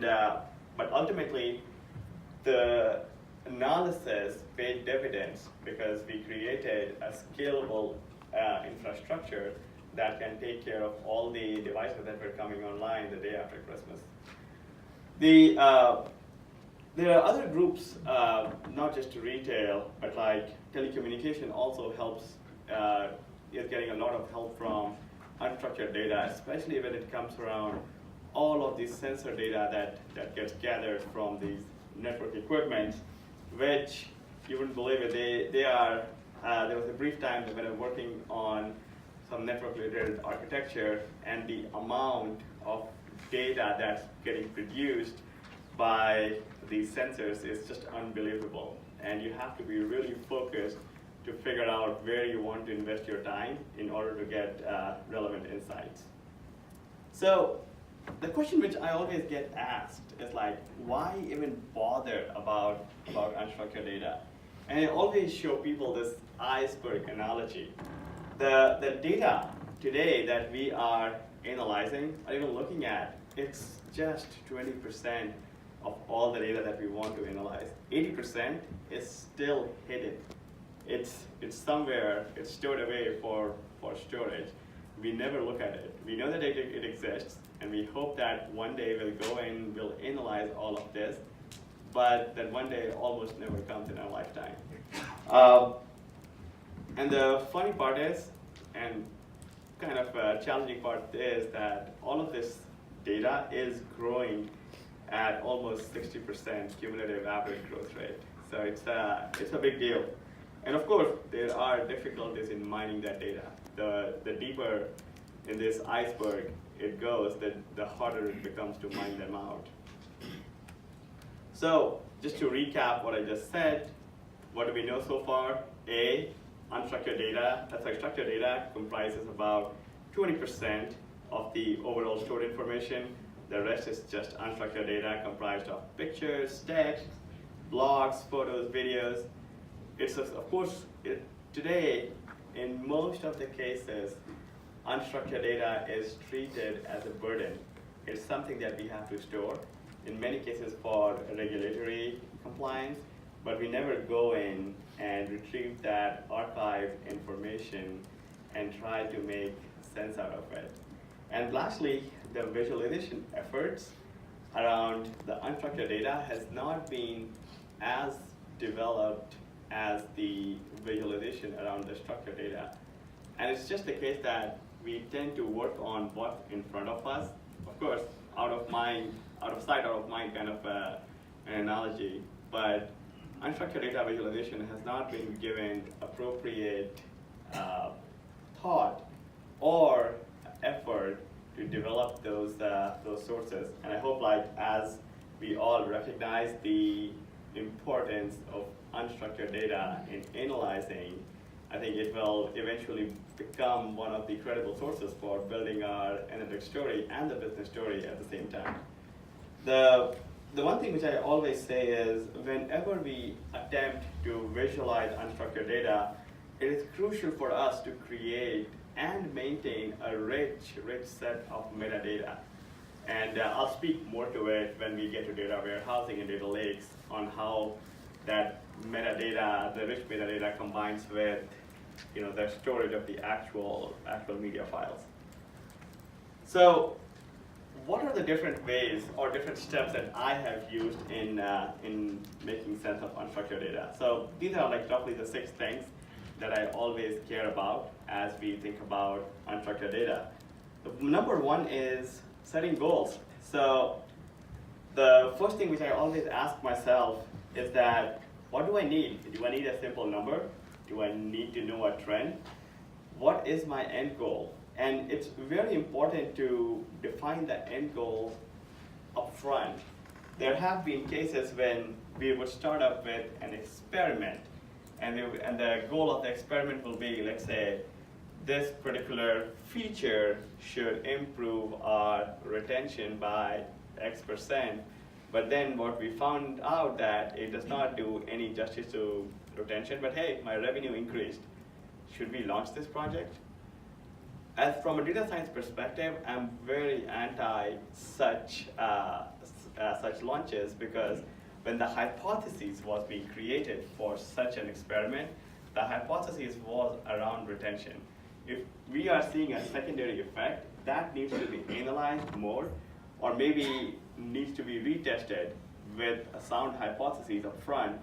but ultimately, the analysis paid dividends because we created a scalable infrastructure that can take care of all the devices that were coming online the day after Christmas. There are other groups, not just retail, but like telecommunication also helps, is getting a lot of help from unstructured data, especially when it comes around all of these sensor data that gets gathered from these network equipment, which you wouldn't believe it, they are, there was a brief time when I was working on some network-related architecture, and the amount of data that's getting produced by these sensors is just unbelievable. And you have to be really focused to figure out where you want to invest your time in order to get relevant insights. So the question which I always get asked is like, why even bother about unstructured data? And I always show people this iceberg analogy. The data today that we are analyzing or even looking at, it's just 20% of all the data that we want to analyze. 80% is still hidden. It's somewhere, it's stored away for storage. We never look at it. We know that it exists, and we hope that one day we'll go in, we'll analyze all of this, but that one day almost never comes in our lifetime. And the funny part is, and kind of a challenging part is that all of this data is growing at almost 60% cumulative average growth rate. So it's a big deal. And of course, there are difficulties in mining that data. The deeper in this iceberg it goes, the harder it becomes to mine them out. So just to recap what I just said, what do we know so far? Unstructured data, structured data comprises about 20% of the overall stored information. The rest is just unstructured data comprised of pictures, text, blogs, photos, videos. It's of course, today, in most of the cases, unstructured data is treated as a burden. It's something that we have to store, in many cases for regulatory compliance, but we never go in and retrieve that archived information and try to make sense out of it. And lastly, the visualization efforts around the unstructured data has not been as developed as the visualization around the structured data. And it's just the case that we tend to work on what's in front of us. Of course, out of sight, out of mind kind of an analogy, but unstructured data visualization has not been given appropriate thought or effort to develop those sources. And I hope, like, as we all recognize the importance of unstructured data in analyzing, I think it will eventually become one of the credible sources for building our analytic story and the business story at the same time. The one thing which I always say is, whenever we attempt to visualize unstructured data, it is crucial for us to create and maintain a rich set of metadata. And I'll speak more to it when we get to data warehousing and data lakes on how that metadata, the rich metadata, combines with the storage of the actual media files. So what are the different ways or different steps that I have used in making sense of unstructured data? So these are like roughly the 6 things that I always care about as we think about unstructured data. The number 1 is setting goals. So the first thing which I always ask myself is that, what do I need? Do I need a simple number? Do I need to know a trend? What is my end goal? And it's very important to define the end goal up front. There have been cases when we would start up with an experiment, and the goal of the experiment will be, let's say, this particular feature should improve our retention by X%, but then what we found out that it does not do any justice to retention, but hey, my revenue increased. Should we launch this project? As from a data science perspective, I'm very anti such such launches, because when the hypothesis was being created for such an experiment, the hypothesis was around retention. If we are seeing a secondary effect, that needs to be analyzed more, or maybe needs to be retested with a sound hypothesis up front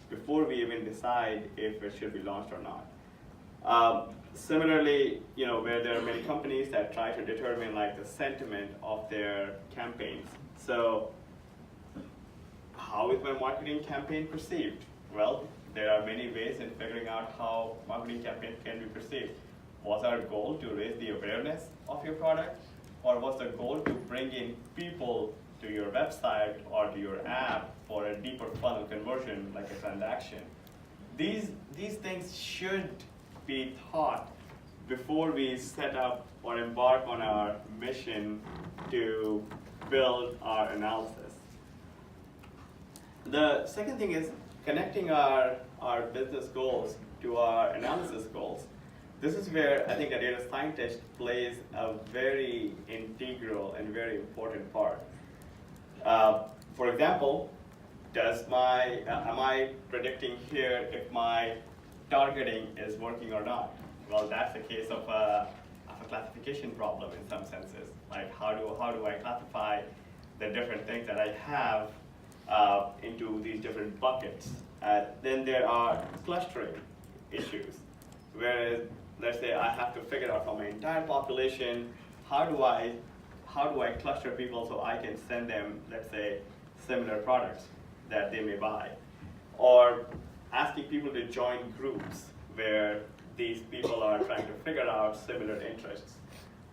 before we even decide if it should be launched or not. Similarly, where there are many companies that try to determine the sentiment of their campaigns. So, how is my marketing campaign perceived? Well, there are many ways in figuring out how marketing campaigns can be perceived. Was our goal to raise the awareness of your product? Or was the goal to bring in people to your website or to your app for a deeper funnel conversion, like a transaction? These things should be thought before we set up or embark on our mission to build our analysis. The second thing is connecting our business goals to our analysis goals. This is where I think a data scientist plays a very integral and very important part. For example, am I predicting here if my targeting is working or not? Well, that's the case of a classification problem in some senses. Like how do I classify the different things that I have into these different buckets? Then there are clustering issues, whereas let's say I have to figure out for my entire population, how do I cluster people so I can send them, let's say, similar products that they may buy, or asking people to join groups where these people are trying to figure out similar interests.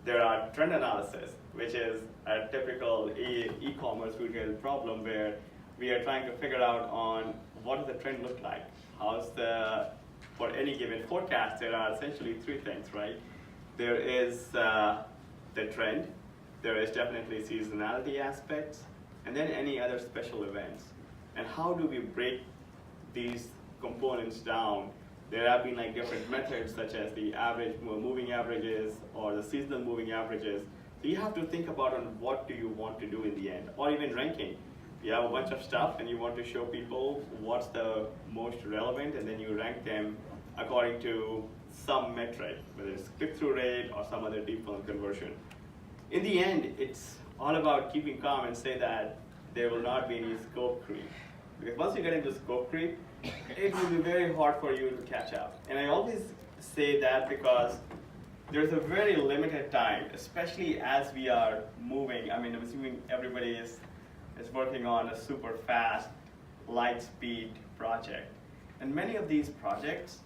There are trend analysis, which is a typical e-commerce retail problem where we are trying to figure out on what does the trend look like. For any given forecast, there are essentially three things, right? There is the trend, there is definitely seasonality aspects, and then any other special events. And how do we break these components down? There have been different methods such as the average moving averages or the seasonal moving averages. So you have to think about on what do you want to do in the end, or even ranking. You have a bunch of stuff and you want to show people what's the most relevant, and then you rank them according to some metric, whether it's click-through rate or some other deep funnel conversion. In the end, it's all about keeping calm and say that there will not be any scope creep. Because once you get into scope creep, it will be very hard for you to catch up. And I always say that because there's a very limited time, especially as we are moving. I'm assuming everybody is working on a super fast, light speed project. And many of these projects,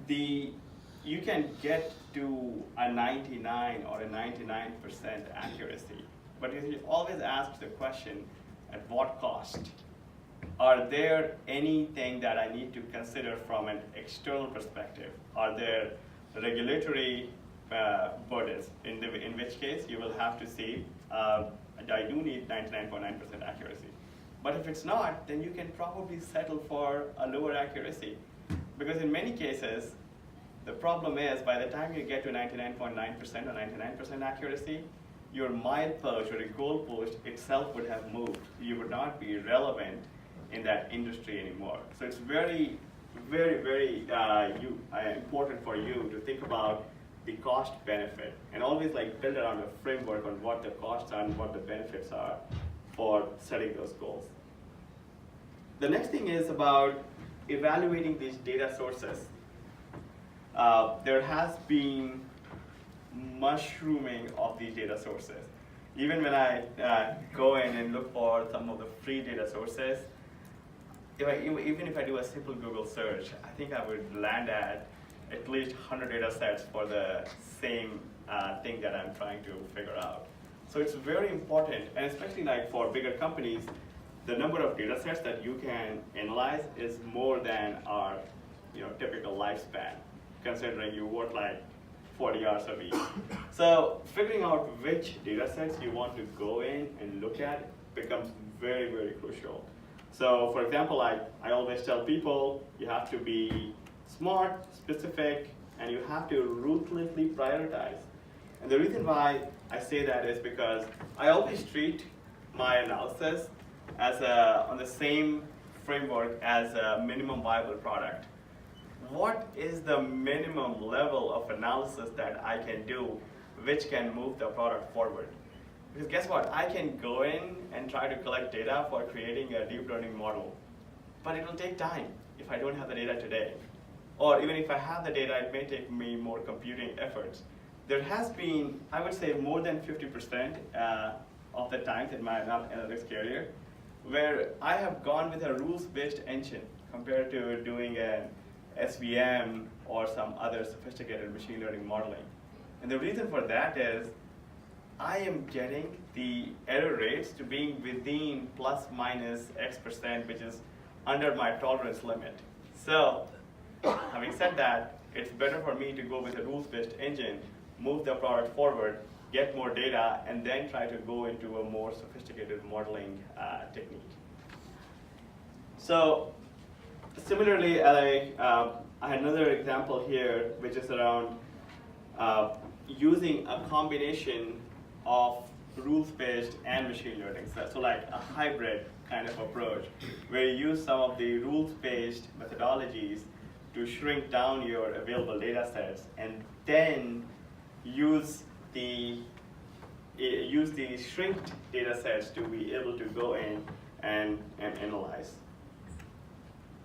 you can get to a 99 or a 99% accuracy. But you always ask the question, at what cost? Are there anything that I need to consider from an external perspective? Are there regulatory burdens, in which case you will have to see, I do need 99.9% accuracy. But if it's not, then you can probably settle for a lower accuracy. Because in many cases, the problem is by the time you get to 99.9% or 99% accuracy, your milepost or your goalpost itself would have moved. You would not be relevant in that industry anymore. So it's very, very, very important for you to think about the cost benefit and always build around a framework on what the costs are and what the benefits are for setting those goals. The next thing is about evaluating these data sources. There has been mushrooming of these data sources. Even when I go in and look for some of the free data sources, even if I do a simple Google search, I think I would land at least 100 data sets for the same thing that I'm trying to figure out. So it's very important, and especially for bigger companies, the number of data sets that you can analyze is more than our typical lifespan, considering you work 40 hours a week. So figuring out which data sets you want to go in and look at becomes very, very crucial. So for example, I always tell people you have to be smart, specific, and you have to ruthlessly prioritize. And the reason why I say that is because I always treat my analysis as on the same framework as a minimum viable product. What is the minimum level of analysis that I can do which can move the product forward? Because guess what? I can go in and try to collect data for creating a deep learning model, but it will take time if I don't have the data today. Or even if I have the data, it may take me more computing efforts. There has been, I would say, more than 50% of the times in my analytics career where I have gone with a rules-based engine compared to doing an SVM or some other sophisticated machine learning modeling. And the reason for that is I am getting the error rates to being within plus minus X%, which is under my tolerance limit. So, having said that, it's better for me to go with a rules-based engine, move the product forward, get more data, and then try to go into a more sophisticated modeling technique. So, similarly, I had another example here, which is around using a combination of rules-based and machine learning. So like a hybrid kind of approach, where you use some of the rules-based methodologies to shrink down your available data sets, and then use the shrinked data sets to be able to go in and analyze.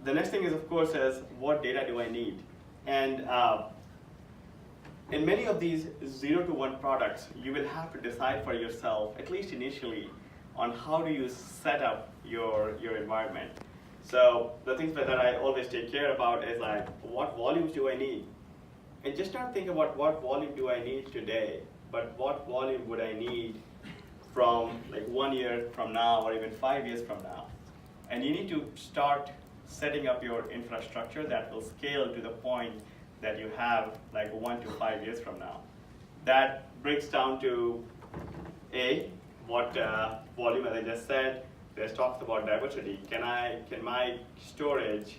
The next thing is, of course, is what data do I need? And in many of these 0 to 1 products, you will have to decide for yourself, at least initially, on how do you set up your environment. So the things that I always take care about is like, what volumes do I need? And just not think about what volume do I need today, but what volume would I need from like 1 year from now or even 5 years from now. And you need to start setting up your infrastructure that will scale to the point that you have like 1 to 5 years from now. That breaks down to what volume, as I just said. There's talks about diversity. Can my storage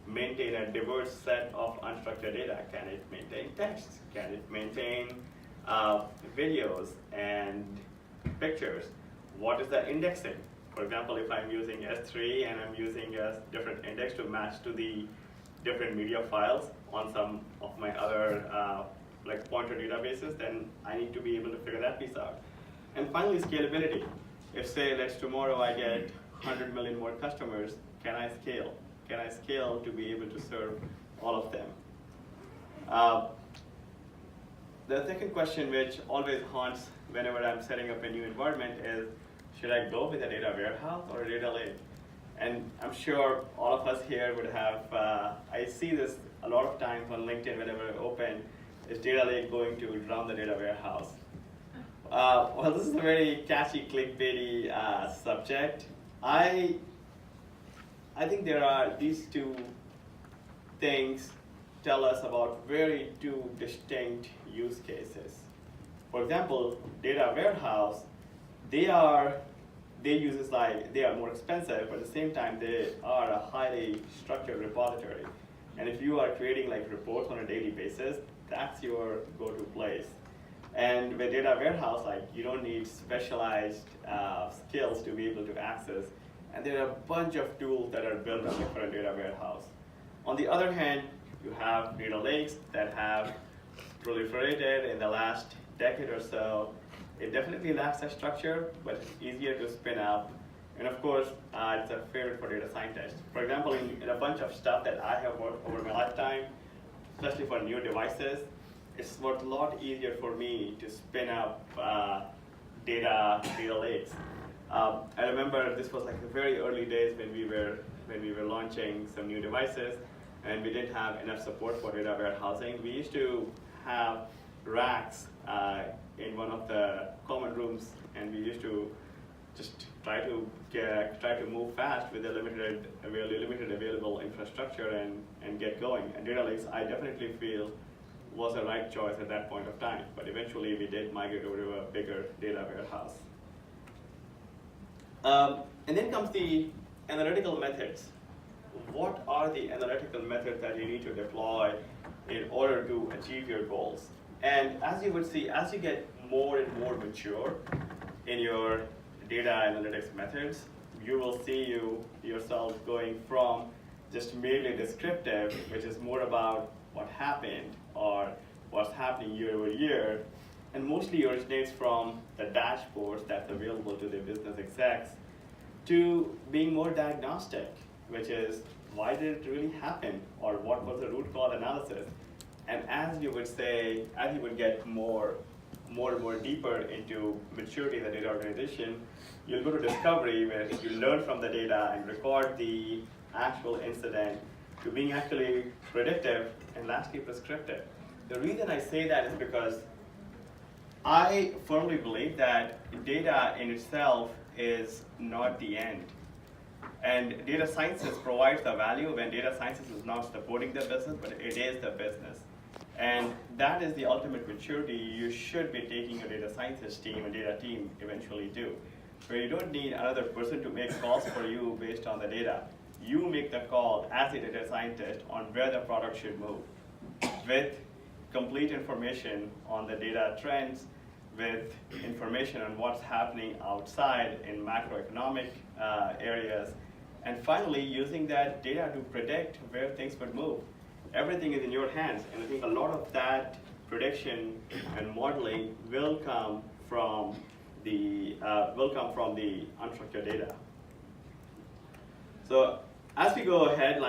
maintain a diverse set of unstructured data? Can it maintain text? Can it maintain videos and pictures? What is the indexing? For example, if I'm using S3 and I'm using a different index to match to the different media files on some of my other like pointer databases, then I need to be able to figure that piece out. And finally, scalability. If say, let's tomorrow I get 100 million more customers, can I scale? Can I scale to be able to serve all of them? The second question, which always haunts whenever I'm setting up a new environment, is should I go with a data warehouse or a data lake? And I'm sure all of us here would have, I see this a lot of times on LinkedIn whenever I open, is data lake going to drown the data warehouse? Well, this is a very catchy, clickbaity subject. I think there are these two things tell us about very two distinct use cases. For example, data warehouse, they are more expensive, but at the same time they are a highly structured repository. And if you are creating like reports on a daily basis, that's your go-to place. And with data warehouse, like you don't need specialized skills to be able to access. And there are a bunch of tools that are built on for a data warehouse. On the other hand, you have data lakes that have proliferated in the last decade or so. It definitely lacks a structure, but it's easier to spin up. And of course, it's a favorite for data scientists. For example, in a bunch of stuff that I have worked over my lifetime, especially for new devices, it's a lot easier for me to spin up data lakes. I remember this was like the very early days when we were launching some new devices, and we didn't have enough support for data warehousing. We used to have racks in one of the common rooms, and we used to just try to move fast with the limited available infrastructure and get going. And data lakes, I definitely feel, was the right choice at that point of time. But eventually, we did migrate over to a bigger data warehouse. And then comes the analytical methods. What are the analytical methods that you need to deploy in order to achieve your goals? And as you would see, as you get more and more mature in your data analytics methods, you will see yourself going from just merely descriptive, which is more about what happened or what's happening year over year, and mostly originates from the dashboards that's available to the business execs, to being more diagnostic, which is why did it really happen, or what was the root cause analysis. And as you would say, as you would get more and more deeper into maturity in the data organization, you'll go to discovery, where you learn from the data and record the actual incident, to being actually predictive and lastly prescriptive. The reason I say that is because I firmly believe that data in itself is not the end. And data sciences provides the value when data sciences is not supporting the business, but it is the business. And that is the ultimate maturity you should be taking a data scientist team, a data team eventually do, where you don't need another person to make calls for you based on the data. You make the call as a data scientist on where the product should move, with complete information on the data trends, with information on what's happening outside in macroeconomic areas, and finally using that data to predict where things would move. Everything is in your hands, and I think a lot of that prediction and modeling will come from the unstructured data. So as we go ahead,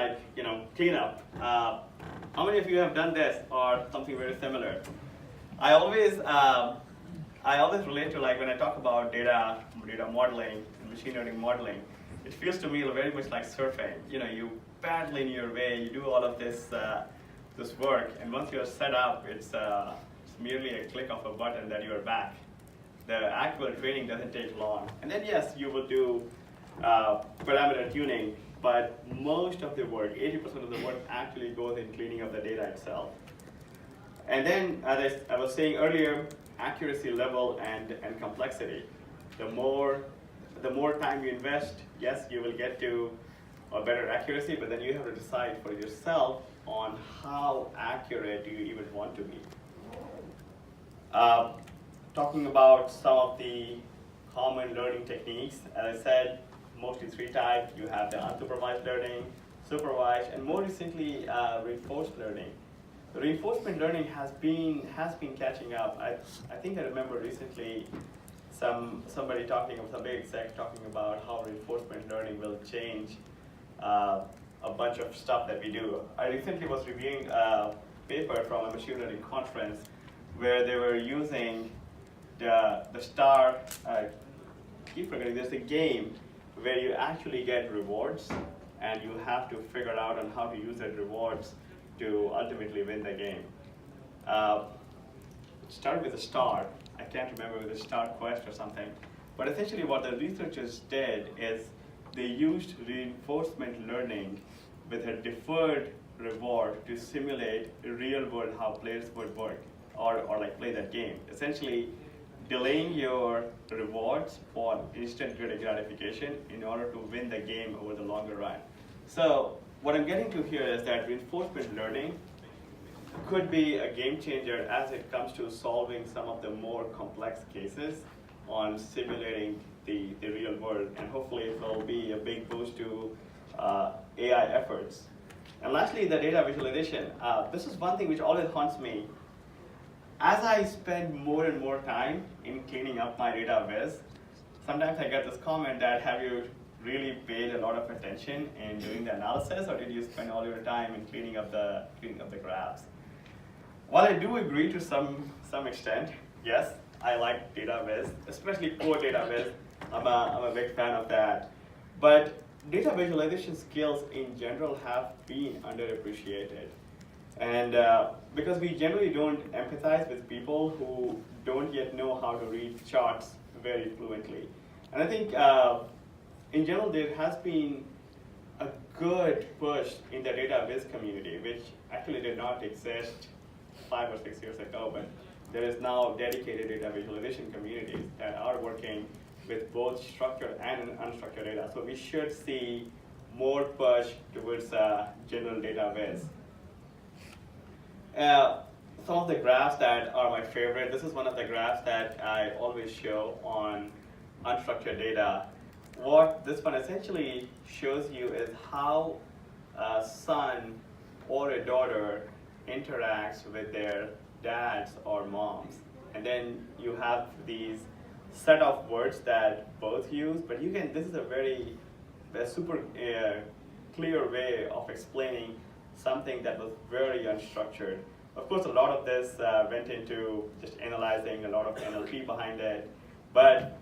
clean up. How many of you have done this or something very similar? I always relate to, like, when I talk about data modeling and machine learning modeling, it feels to me very much like surfing. You paddle in your way, you do all of this work, and once you're set up, it's merely a click of a button that you're back. The actual training doesn't take long. And then yes, you will do parameter tuning, but most of the work, 80% of the work, actually goes in cleaning up the data itself. And then, as I was saying earlier, accuracy level and complexity. The more time you invest, yes, you will get to a better accuracy, but then you have to decide for yourself on how accurate do you even want to be. Talking about some of the common learning techniques, as I said, mostly three types. You have the unsupervised learning, supervised, and more recently, reinforced learning. The reinforcement learning has been catching up. I think I remember recently some big exec talking about how reinforcement learning will change a bunch of stuff that we do. I recently was reviewing a paper from a machine learning conference where they were using the star. Keep forgetting, there's a game where you actually get rewards, and you have to figure out on how to use that rewards to ultimately win the game. It started with a star. I can't remember with a star quest or something. But essentially what the researchers did is they used reinforcement learning with a deferred reward to simulate real world how players would work or like play that game. Essentially delaying your rewards for instant gratification in order to win the game over the longer run. So what I'm getting to here is that reinforcement learning could be a game changer as it comes to solving some of the more complex cases on simulating the real world, and hopefully it will be a big boost to AI efforts. And lastly, the data visualization. This is one thing which always haunts me. As I spend more and more time in cleaning up my data viz, sometimes I get this comment that, have you really paid a lot of attention in doing the analysis, or did you spend all your time in cleaning up the graphs? While I do agree to some extent, yes, I like data viz, especially core data viz. I'm a big fan of that. But data visualization skills in general have been underappreciated. And because we generally don't empathize with people who don't yet know how to read charts very fluently. And I think in general there has been a good push in the data viz community, which actually did not exist 5 or 6 years ago, but there is now dedicated data visualization communities that are working with both structured and unstructured data. So we should see more push towards general data viz. Some of the graphs that are my favorite, this is one of the graphs that I always show on unstructured data. What this one essentially shows you is how a son or a daughter interacts with their dads or moms. And then you have these set of words that both use, but this is a super clear way of explaining something that was very unstructured. Of course, a lot of this went into just analyzing, a lot of NLP behind it, but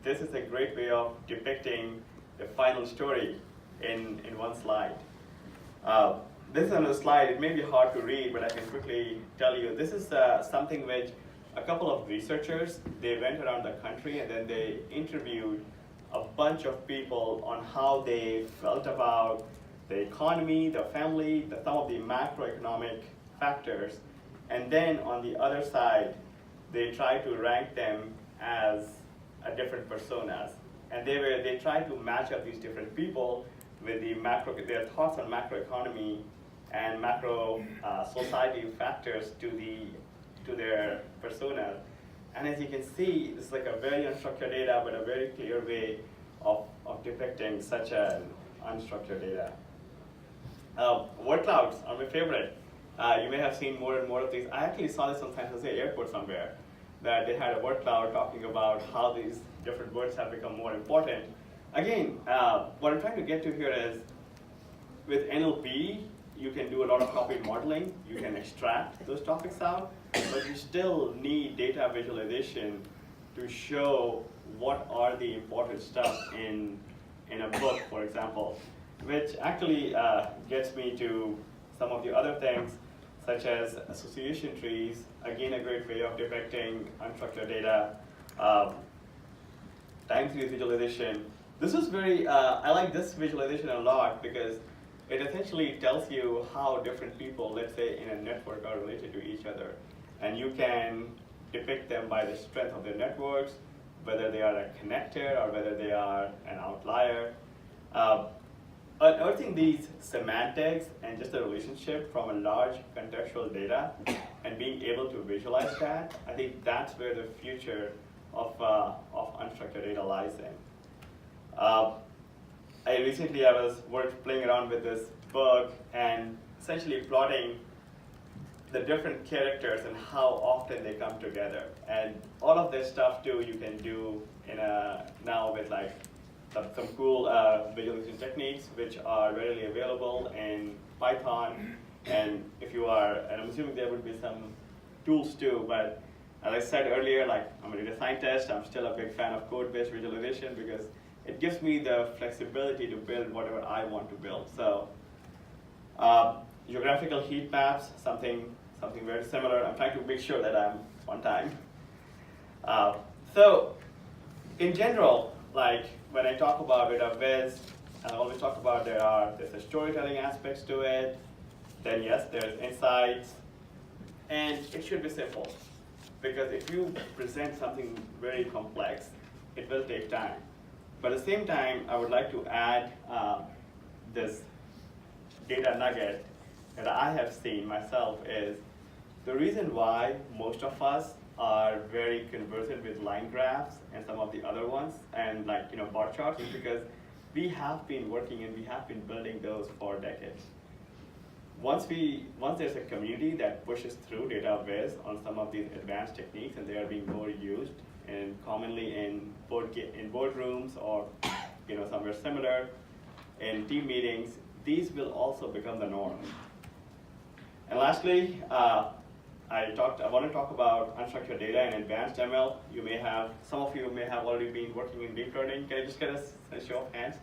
this is a great way of depicting the final story in one slide. This is on a slide. It may be hard to read, but I can quickly tell you. This is something which a couple of researchers, they went around the country and then they interviewed a bunch of people on how they felt about the economy, the family, some of the macroeconomic factors. And then on the other side, they tried to rank them as a different personas. And they tried to match up these different people with their thoughts on macroeconomy and macro society factors to their persona. And as you can see, it's like a very unstructured data, but a very clear way of depicting such an unstructured data. Word clouds are my favorite. You may have seen more and more of these. I actually saw this on San Jose Airport somewhere, that they had a word cloud talking about how these different words have become more important. Again, what I'm trying to get to here is, with NLP, you can do a lot of topic modeling. You can extract those topics out, but you still need data visualization to show what are the important stuff in a book, for example, which actually gets me to some of the other things, such as association trees. Again, a great way of depicting unstructured data. Time series visualization. This is I like this visualization a lot because it essentially tells you how different people, let's say in a network, are related to each other. And you can depict them by the strength of their networks, whether they are a connector or whether they are an outlier. Unearthing these semantics and just the relationship from a large contextual data and being able to visualize that, I think that's where the future of unstructured data lies in. I was playing around with this book and essentially plotting the different characters and how often they come together. And all of this stuff too you can do now with like some cool visualization techniques which are readily available in Python. And I'm assuming there would be some tools too, but as I said earlier, like I'm a data scientist, I'm still a big fan of code-based visualization because it gives me the flexibility to build whatever I want to build. So geographical heat maps, something very similar. I'm trying to make sure that I'm on time. So in general, like when I talk about data viz, I always talk about there's a storytelling aspects to it. Then yes, there's insights, and it should be simple. Because if you present something very complex, it will take time. But at the same time, I would like to add this data nugget that I have seen myself is the reason why most of us are very conversant with line graphs and some of the other ones and bar charts is because we have been working and we have been building those for decades. Once there's a community that pushes through data viz on some of these advanced techniques and they are being more used and commonly in boardrooms or somewhere similar in team meetings, these will also become the norm. And lastly, I want to talk about unstructured data and advanced ML. Some of you may have already been working in deep learning. Can I just get a show of hands?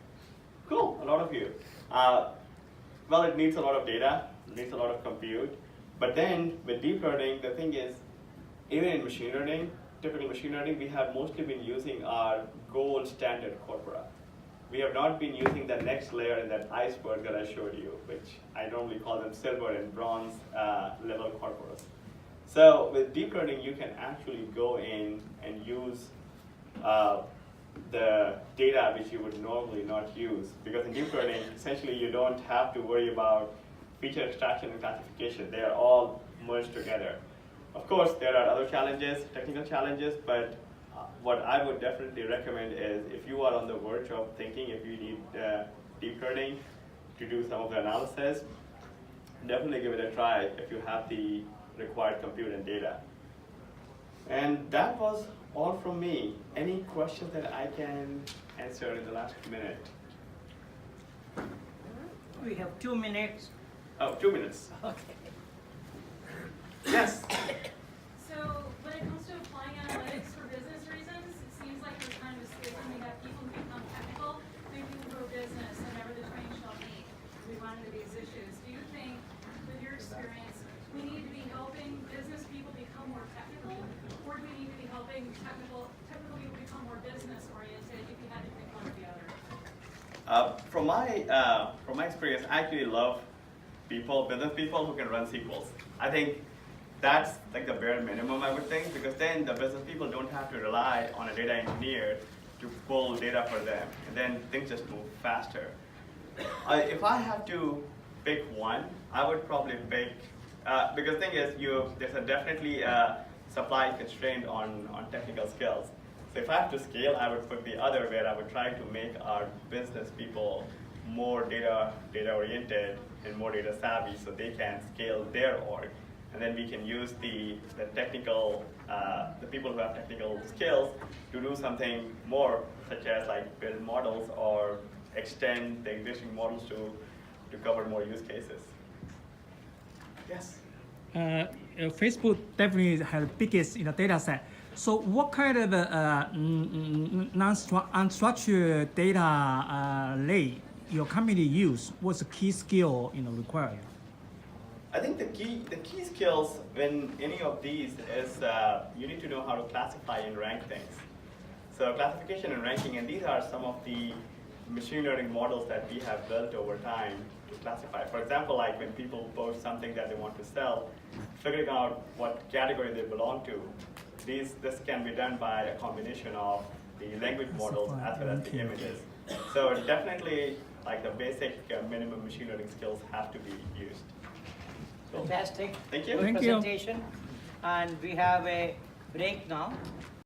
Cool, a lot of you. Well, it needs a lot of data, it needs a lot of compute. But then with deep learning, the thing is, even in machine learning, typical machine learning, we have mostly been using our gold standard corpora. We have not been using the next layer in that iceberg that I showed you, which I normally call them silver and bronze level corporas. So with deep learning, you can actually go in and use the data which you would normally not use. Because in deep learning, essentially you don't have to worry about feature extraction and classification. They are all merged together. Of course, there are other challenges, technical challenges, but what I would definitely recommend is if you are on the verge of thinking, if you need deep learning to do some of the analysis, definitely give it a try if you have the required compute and data. And that was all from me. Any questions that I can answer in the last minute? We have 2 minutes. Oh, 2 minutes. Okay. Yes. So when it comes to applying analytics for business reasons, it seems like there's kind of a schism. We have people who become technical, and people who are business, and never the twain shall meet. We run into these issues. Do you think, with your experience, we need to be helping business people become more technical, or do we need to be helping technical people become more business oriented if you had to pick one or the other? From my experience, I actually love business people who can run SQLs. I think that's like the bare minimum, I would think, because then the business people don't have to rely on a data engineer to pull data for them, and then things just move faster. If I have to pick one, I would probably pick, because the thing is, there's definitely a supply constraint on technical skills. So if I have to scale, I would put the other, where I would try to make our business people more data oriented and more data savvy, so they can scale their org. And then we can use the technical, the people who have technical skills to do something more, such as like build models or extend the existing models to cover more use cases. Yes? Facebook definitely has biggest data set. So what kind of unstructured data lake your company use? What's the key skill required? I think the key skills in any of these is you need to know how to classify and rank things. So classification and ranking, and these are some of the machine learning models that we have built over time to classify. For example, like when people post something that they want to sell, figuring out what category they belong to. This can be done by a combination of the language models as well as the images. So definitely, like the basic minimum machine learning skills have to be used. Fantastic. Thank you. Good presentation. And we have a break now.